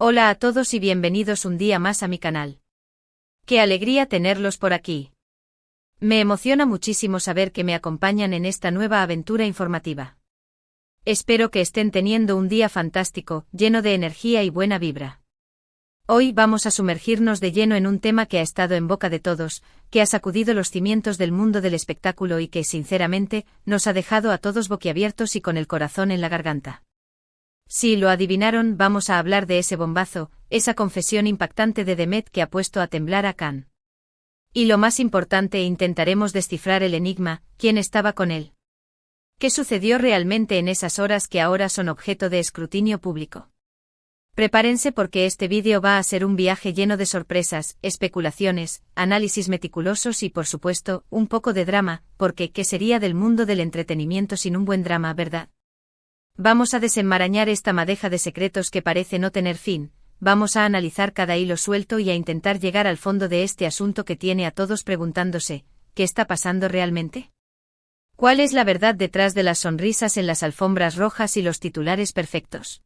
Hola a todos y bienvenidos un día más a mi canal. ¡Qué alegría tenerlos por aquí! Me emociona muchísimo saber que me acompañan en esta nueva aventura informativa. Espero que estén teniendo un día fantástico, lleno de energía y buena vibra. Hoy vamos a sumergirnos de lleno en un tema que ha estado en boca de todos, que ha sacudido los cimientos del mundo del espectáculo y que, sinceramente, nos ha dejado a todos boquiabiertos y con el corazón en la garganta. Si lo adivinaron, vamos a hablar de ese bombazo, esa confesión impactante de Demet que ha puesto a temblar a Khan. Y lo más importante, intentaremos descifrar el enigma: ¿quién estaba con él? ¿Qué sucedió realmente en esas horas que ahora son objeto de escrutinio público? Prepárense porque este vídeo va a ser un viaje lleno de sorpresas, especulaciones, análisis meticulosos y, por supuesto, un poco de drama, porque ¿qué sería del mundo del entretenimiento sin un buen drama, verdad? Vamos a desenmarañar esta madeja de secretos que parece no tener fin, vamos a analizar cada hilo suelto y a intentar llegar al fondo de este asunto que tiene a todos preguntándose: ¿qué está pasando realmente? ¿Cuál es la verdad detrás de las sonrisas en las alfombras rojas y los titulares perfectos?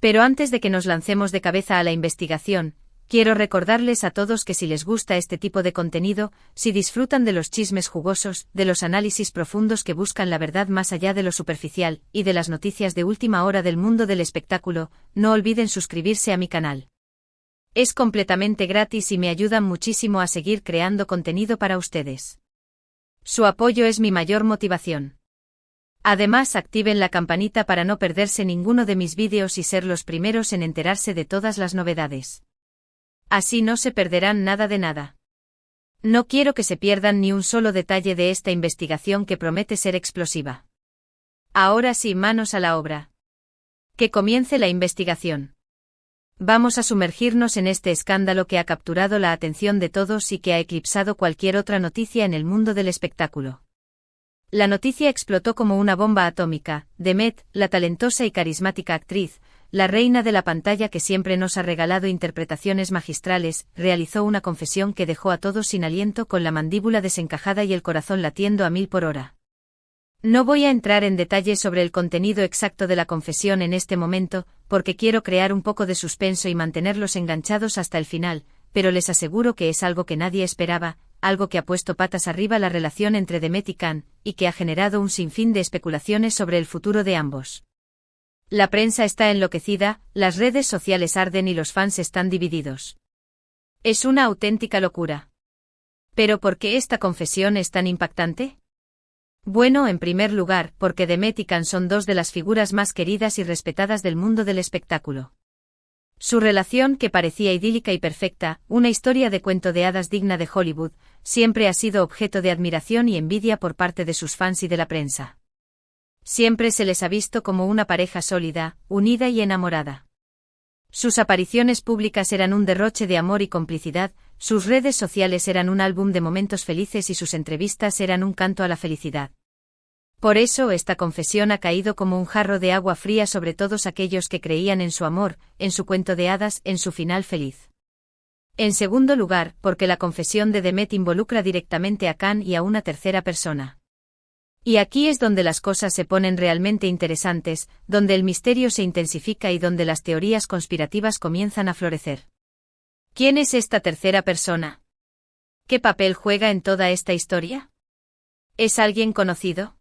Pero antes de que nos lancemos de cabeza a la investigación, quiero recordarles a todos que si les gusta este tipo de contenido, si disfrutan de los chismes jugosos, de los análisis profundos que buscan la verdad más allá de lo superficial, y de las noticias de última hora del mundo del espectáculo, no olviden suscribirse a mi canal. Es completamente gratis y me ayudan muchísimo a seguir creando contenido para ustedes. Su apoyo es mi mayor motivación. Además, activen la campanita para no perderse ninguno de mis vídeos y ser los primeros en enterarse de todas las novedades. Así no se perderán nada de nada. No quiero que se pierdan ni un solo detalle de esta investigación que promete ser explosiva. Ahora sí, manos a la obra. Que comience la investigación. Vamos a sumergirnos en este escándalo que ha capturado la atención de todos y que ha eclipsado cualquier otra noticia en el mundo del espectáculo. La noticia explotó como una bomba atómica. Demet, la talentosa y carismática actriz, la reina de la pantalla que siempre nos ha regalado interpretaciones magistrales, realizó una confesión que dejó a todos sin aliento, con la mandíbula desencajada y el corazón latiendo a 1000 por hora. No voy a entrar en detalle sobre el contenido exacto de la confesión en este momento, porque quiero crear un poco de suspenso y mantenerlos enganchados hasta el final, pero les aseguro que es algo que nadie esperaba, algo que ha puesto patas arriba la relación entre Demet y Khan, y que ha generado un sinfín de especulaciones sobre el futuro de ambos. La prensa está enloquecida, las redes sociales arden y los fans están divididos. Es una auténtica locura. ¿Pero por qué esta confesión es tan impactante? Bueno, en primer lugar, porque Demet y Khan son dos de las figuras más queridas y respetadas del mundo del espectáculo. Su relación, que parecía idílica y perfecta, una historia de cuento de hadas digna de Hollywood, siempre ha sido objeto de admiración y envidia por parte de sus fans y de la prensa. Siempre se les ha visto como una pareja sólida, unida y enamorada. Sus apariciones públicas eran un derroche de amor y complicidad, sus redes sociales eran un álbum de momentos felices y sus entrevistas eran un canto a la felicidad. Por eso esta confesión ha caído como un jarro de agua fría sobre todos aquellos que creían en su amor, en su cuento de hadas, en su final feliz. En segundo lugar, porque la confesión de Demet involucra directamente a Khan y a una tercera persona. Y aquí es donde las cosas se ponen realmente interesantes, donde el misterio se intensifica y donde las teorías conspirativas comienzan a florecer. ¿Quién es esta tercera persona? ¿Qué papel juega en toda esta historia? ¿Es alguien conocido?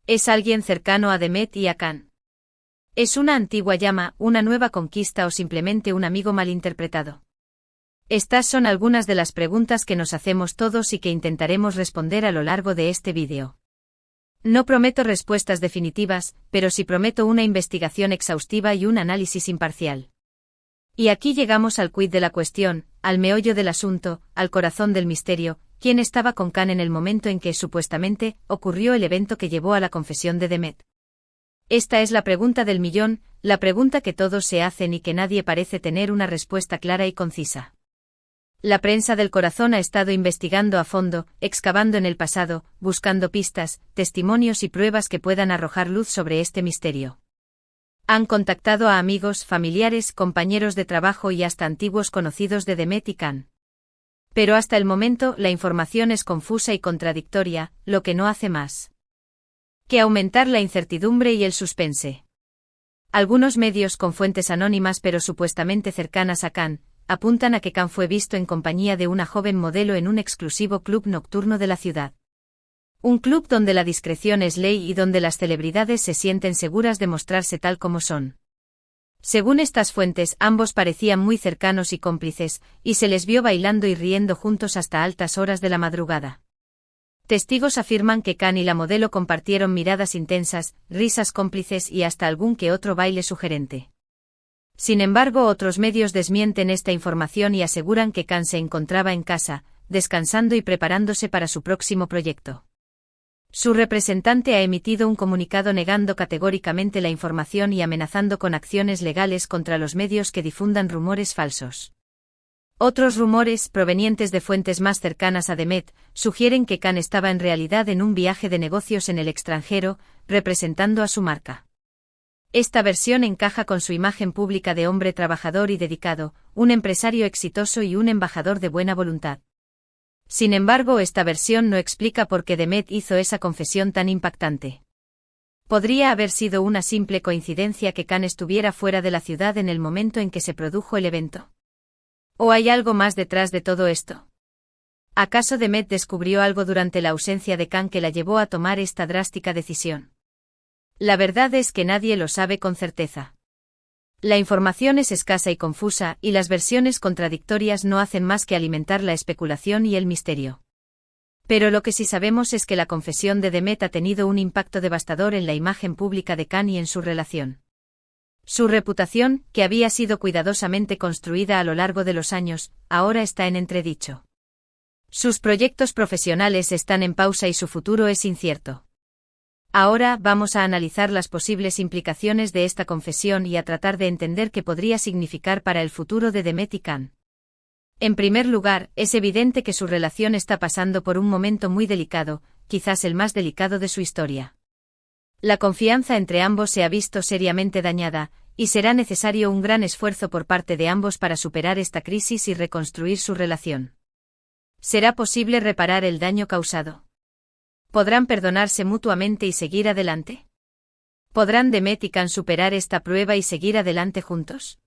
¿Es alguien cercano a Demet y a Khan? ¿Es una antigua llama, una nueva conquista o simplemente un amigo malinterpretado? Estas son algunas de las preguntas que nos hacemos todos y que intentaremos responder a lo largo de este vídeo. No prometo respuestas definitivas, pero sí prometo una investigación exhaustiva y un análisis imparcial. Y aquí llegamos al quid de la cuestión, al meollo del asunto, al corazón del misterio: ¿quién estaba con Khan en el momento en que, supuestamente, ocurrió el evento que llevó a la confesión de Demet? Esta es la pregunta del millón, la pregunta que todos se hacen y que nadie parece tener una respuesta clara y concisa. La prensa del corazón ha estado investigando a fondo, excavando en el pasado, buscando pistas, testimonios y pruebas que puedan arrojar luz sobre este misterio. Han contactado a amigos, familiares, compañeros de trabajo y hasta antiguos conocidos de Demet y Khan. Pero hasta el momento la información es confusa y contradictoria, lo que no hace más que aumentar la incertidumbre y el suspense. Algunos medios con fuentes anónimas pero supuestamente cercanas a Khan, apuntan a que Khan fue visto en compañía de una joven modelo en un exclusivo club nocturno de la ciudad. Un club donde la discreción es ley y donde las celebridades se sienten seguras de mostrarse tal como son. Según estas fuentes, ambos parecían muy cercanos y cómplices, y se les vio bailando y riendo juntos hasta altas horas de la madrugada. Testigos afirman que Khan y la modelo compartieron miradas intensas, risas cómplices y hasta algún que otro baile sugerente. Sin embargo, otros medios desmienten esta información y aseguran que Khan se encontraba en casa, descansando y preparándose para su próximo proyecto. Su representante ha emitido un comunicado negando categóricamente la información y amenazando con acciones legales contra los medios que difundan rumores falsos. Otros rumores, provenientes de fuentes más cercanas a Demet, sugieren que Khan estaba en realidad en un viaje de negocios en el extranjero, representando a su marca. Esta versión encaja con su imagen pública de hombre trabajador y dedicado, un empresario exitoso y un embajador de buena voluntad. Sin embargo, esta versión no explica por qué Demet hizo esa confesión tan impactante. ¿Podría haber sido una simple coincidencia que Khan estuviera fuera de la ciudad en el momento en que se produjo el evento? ¿O hay algo más detrás de todo esto? ¿Acaso Demet descubrió algo durante la ausencia de Khan que la llevó a tomar esta drástica decisión? La verdad es que nadie lo sabe con certeza. La información es escasa y confusa, y las versiones contradictorias no hacen más que alimentar la especulación y el misterio. Pero lo que sí sabemos es que la confesión de Demet ha tenido un impacto devastador en la imagen pública de Khan y en su relación. Su reputación, que había sido cuidadosamente construida a lo largo de los años, ahora está en entredicho. Sus proyectos profesionales están en pausa y su futuro es incierto. Ahora vamos a analizar las posibles implicaciones de esta confesión y a tratar de entender qué podría significar para el futuro de Demet y Khan. En primer lugar, es evidente que su relación está pasando por un momento muy delicado, quizás el más delicado de su historia. La confianza entre ambos se ha visto seriamente dañada, y será necesario un gran esfuerzo por parte de ambos para superar esta crisis y reconstruir su relación. ¿Será posible reparar el daño causado? ¿Podrán perdonarse mutuamente y seguir adelante? ¿Podrán Demet y Khan superar esta prueba y seguir adelante juntos?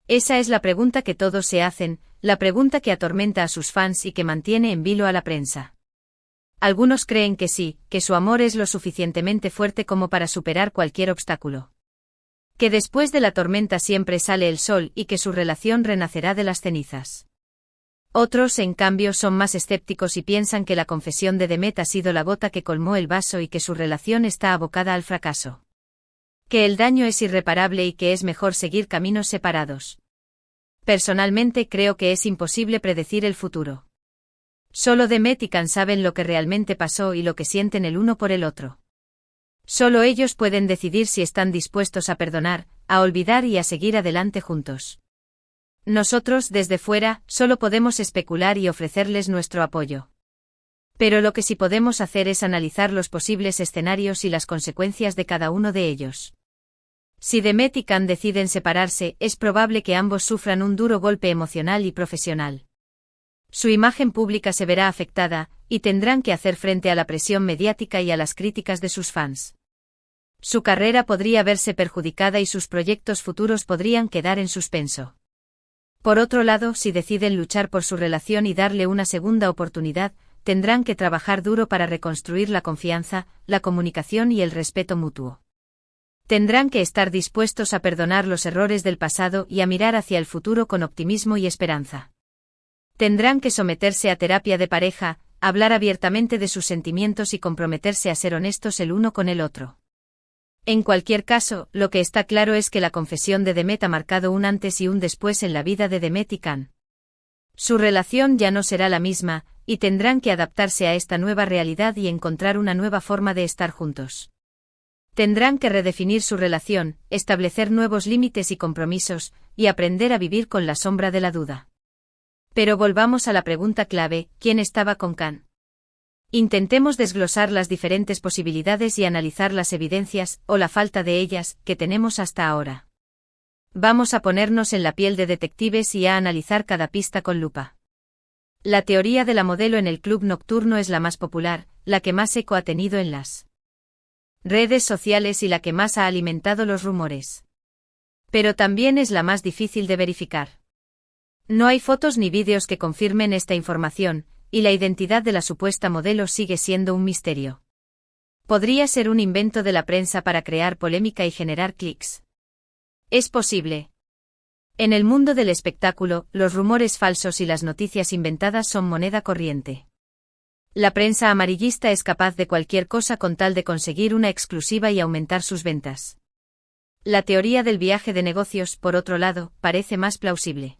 Esa es la pregunta que todos se hacen, la pregunta que atormenta a sus fans y que mantiene en vilo a la prensa. Algunos creen que sí, que su amor es lo suficientemente fuerte como para superar cualquier obstáculo. Que después de la tormenta siempre sale el sol y que su relación renacerá de las cenizas. Otros, en cambio, son más escépticos y piensan que la confesión de Demet ha sido la gota que colmó el vaso y que su relación está abocada al fracaso. Que el daño es irreparable y que es mejor seguir caminos separados. Personalmente creo que es imposible predecir el futuro. Solo Demet y Khan saben lo que realmente pasó y lo que sienten el uno por el otro. Solo ellos pueden decidir si están dispuestos a perdonar, a olvidar y a seguir adelante juntos. Nosotros, desde fuera, solo podemos especular y ofrecerles nuestro apoyo. Pero lo que sí podemos hacer es analizar los posibles escenarios y las consecuencias de cada uno de ellos. Si Demet y Khan deciden separarse, es probable que ambos sufran un duro golpe emocional y profesional. Su imagen pública se verá afectada, y tendrán que hacer frente a la presión mediática y a las críticas de sus fans. Su carrera podría verse perjudicada y sus proyectos futuros podrían quedar en suspenso. Por otro lado, si deciden luchar por su relación y darle una segunda oportunidad, tendrán que trabajar duro para reconstruir la confianza, la comunicación y el respeto mutuo. Tendrán que estar dispuestos a perdonar los errores del pasado y a mirar hacia el futuro con optimismo y esperanza. Tendrán que someterse a terapia de pareja, hablar abiertamente de sus sentimientos y comprometerse a ser honestos el uno con el otro. En cualquier caso, lo que está claro es que la confesión de Demet ha marcado un antes y un después en la vida de Demet y Khan. Su relación ya no será la misma, y tendrán que adaptarse a esta nueva realidad y encontrar una nueva forma de estar juntos. Tendrán que redefinir su relación, establecer nuevos límites y compromisos, y aprender a vivir con la sombra de la duda. Pero volvamos a la pregunta clave, ¿quién estaba con Khan? Intentemos desglosar las diferentes posibilidades y analizar las evidencias, o la falta de ellas, que tenemos hasta ahora. Vamos a ponernos en la piel de detectives y a analizar cada pista con lupa. La teoría de la modelo en el club nocturno es la más popular, la que más eco ha tenido en las redes sociales y la que más ha alimentado los rumores. Pero también es la más difícil de verificar. No hay fotos ni vídeos que confirmen esta información, y la identidad de la supuesta modelo sigue siendo un misterio. Podría ser un invento de la prensa para crear polémica y generar clics. Es posible. En el mundo del espectáculo, los rumores falsos y las noticias inventadas son moneda corriente. La prensa amarillista es capaz de cualquier cosa con tal de conseguir una exclusiva y aumentar sus ventas. La teoría del viaje de negocios, por otro lado, parece más plausible.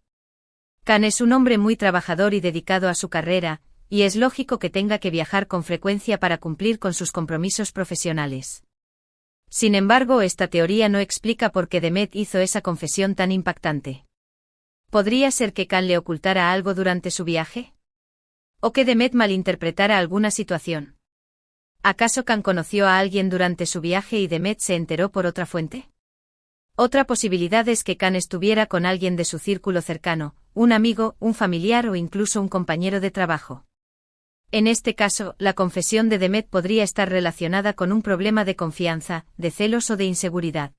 Khan es un hombre muy trabajador y dedicado a su carrera, y es lógico que tenga que viajar con frecuencia para cumplir con sus compromisos profesionales. Sin embargo, esta teoría no explica por qué Demet hizo esa confesión tan impactante. ¿Podría ser que Khan le ocultara algo durante su viaje? ¿O que Demet malinterpretara alguna situación? ¿Acaso Khan conoció a alguien durante su viaje y Demet se enteró por otra fuente? Otra posibilidad es que Khan estuviera con alguien de su círculo cercano, un amigo, un familiar o incluso un compañero de trabajo. En este caso, la confesión de Demet podría estar relacionada con un problema de confianza, de celos o de inseguridad.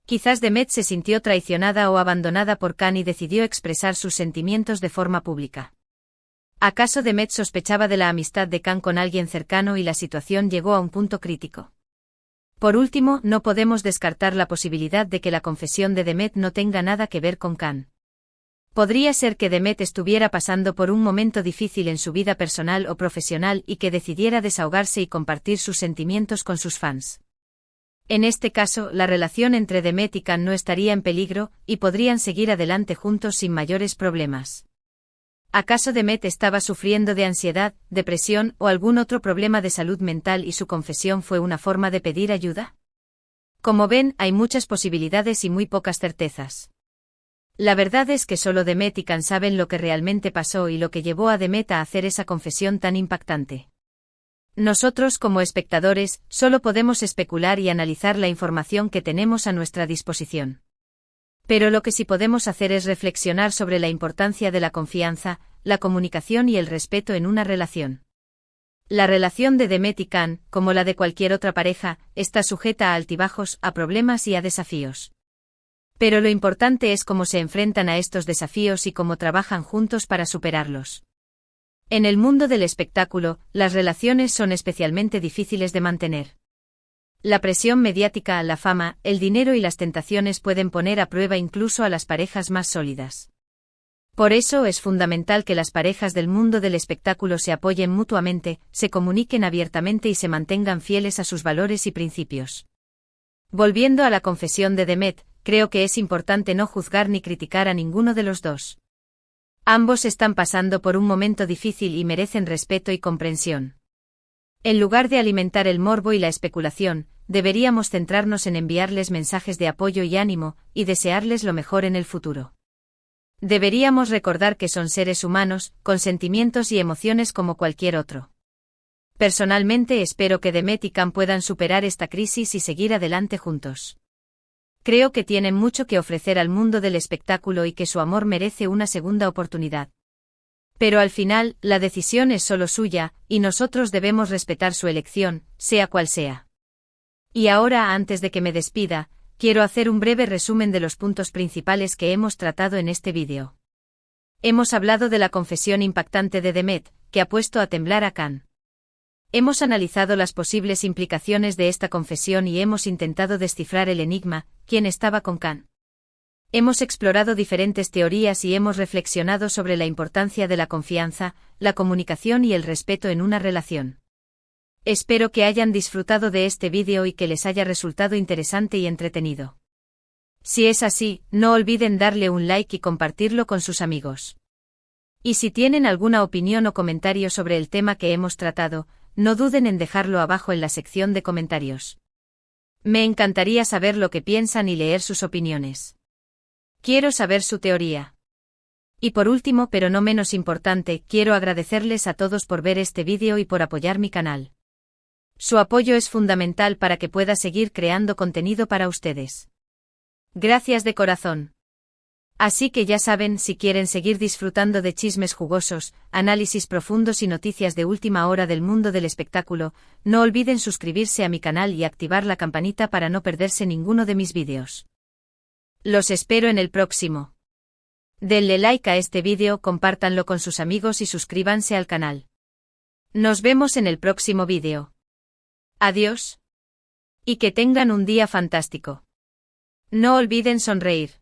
Quizás Demet se sintió traicionada o abandonada por Khan y decidió expresar sus sentimientos de forma pública. ¿Acaso Demet sospechaba de la amistad de Khan con alguien cercano y la situación llegó a un punto crítico? Por último, no podemos descartar la posibilidad de que la confesión de Demet no tenga nada que ver con Khan. Podría ser que Demet estuviera pasando por un momento difícil en su vida personal o profesional y que decidiera desahogarse y compartir sus sentimientos con sus fans. En este caso, la relación entre Demet y Khan no estaría en peligro, y podrían seguir adelante juntos sin mayores problemas. ¿Acaso Demet estaba sufriendo de ansiedad, depresión o algún otro problema de salud mental y su confesión fue una forma de pedir ayuda? Como ven, hay muchas posibilidades y muy pocas certezas. La verdad es que solo Demet y Khan saben lo que realmente pasó y lo que llevó a Demet a hacer esa confesión tan impactante. Nosotros, como espectadores, solo podemos especular y analizar la información que tenemos a nuestra disposición. Pero lo que sí podemos hacer es reflexionar sobre la importancia de la confianza, la comunicación y el respeto en una relación. La relación de Demet y Khan, como la de cualquier otra pareja, está sujeta a altibajos, a problemas y a desafíos. Pero lo importante es cómo se enfrentan a estos desafíos y cómo trabajan juntos para superarlos. En el mundo del espectáculo, las relaciones son especialmente difíciles de mantener. La presión mediática, la fama, el dinero y las tentaciones pueden poner a prueba incluso a las parejas más sólidas. Por eso es fundamental que las parejas del mundo del espectáculo se apoyen mutuamente, se comuniquen abiertamente y se mantengan fieles a sus valores y principios. Volviendo a la confesión de Demet, creo que es importante no juzgar ni criticar a ninguno de los dos. Ambos están pasando por un momento difícil y merecen respeto y comprensión. En lugar de alimentar el morbo y la especulación, deberíamos centrarnos en enviarles mensajes de apoyo y ánimo, y desearles lo mejor en el futuro. Deberíamos recordar que son seres humanos, con sentimientos y emociones como cualquier otro. Personalmente espero que Demet y Khan puedan superar esta crisis y seguir adelante juntos. Creo que tienen mucho que ofrecer al mundo del espectáculo y que su amor merece una segunda oportunidad. Pero al final, la decisión es solo suya, y nosotros debemos respetar su elección, sea cual sea. Y ahora, antes de que me despida, quiero hacer un breve resumen de los puntos principales que hemos tratado en este vídeo. Hemos hablado de la confesión impactante de Demet, que ha puesto a temblar a Khan. Hemos analizado las posibles implicaciones de esta confesión y hemos intentado descifrar el enigma, ¿quién estaba con Khan? Hemos explorado diferentes teorías y hemos reflexionado sobre la importancia de la confianza, la comunicación y el respeto en una relación. Espero que hayan disfrutado de este vídeo y que les haya resultado interesante y entretenido. Si es así, no olviden darle un like y compartirlo con sus amigos. Y si tienen alguna opinión o comentario sobre el tema que hemos tratado, no duden en dejarlo abajo en la sección de comentarios. Me encantaría saber lo que piensan y leer sus opiniones. Quiero saber su teoría. Y por último, pero no menos importante, quiero agradecerles a todos por ver este vídeo y por apoyar mi canal. Su apoyo es fundamental para que pueda seguir creando contenido para ustedes. Gracias de corazón. Así que ya saben, si quieren seguir disfrutando de chismes jugosos, análisis profundos y noticias de última hora del mundo del espectáculo, no olviden suscribirse a mi canal y activar la campanita para no perderse ninguno de mis vídeos. Los espero en el próximo. Denle like a este vídeo, compártanlo con sus amigos y suscríbanse al canal. Nos vemos en el próximo vídeo. Adiós. Y que tengan un día fantástico. No olviden sonreír.